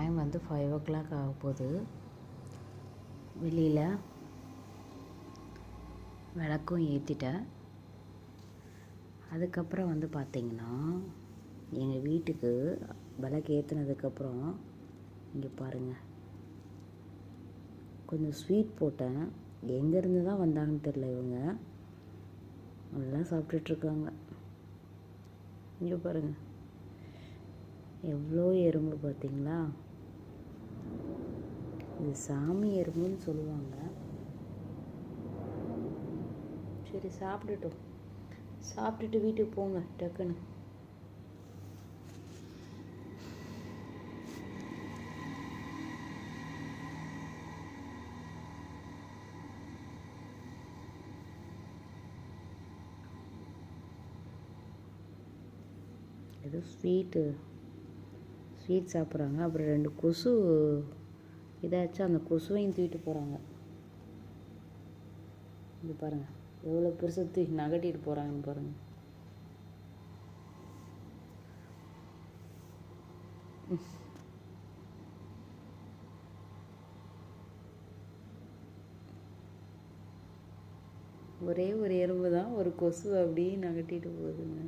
Time வந்து 5 o'clock ஆக போகுது. வெளியில் விளக்கும் ஏற்றிட்டேன். அதுக்கப்புறம் வந்து பார்த்திங்கன்னா எங்கள் வீட்டுக்கு விளக்கு ஏற்றினதுக்கப்புறம் இங்கே பாருங்கள், கொஞ்சம் ஸ்வீட் போட்டேன். எங்கேருந்து தான் வந்தாங்கன்னு தெரில. இவங்க நல்லா சாப்பிட்டுட்ருக்காங்க. இங்கே பாருங்கள், எவ்வளோ எறும்பு பார்த்தீங்களா? இது சாமி எறும்புன்னு சொல்லுவாங்க. சரி, சாப்பிட்டுட்டோம். சாப்பிட்டுட்டு வீட்டுக்கு போங்க டக்குன்னு. ஏதோ ஸ்வீட் சாப்பிட்றாங்க. அப்புறம் 2 கொசு இதாச்சும், அந்த கொசுவையும் தூக்கிட்டு போகிறாங்க. இது பாருங்கள், எவ்வளோ பெருசு தூக்கி நகட்டிட்டு போகிறாங்கன்னு பாருங்கள். ஒரே ஒரு எறும்பு தான், ஒரு கொசு அப்படியே நகட்டிட்டு போகுதுங்க.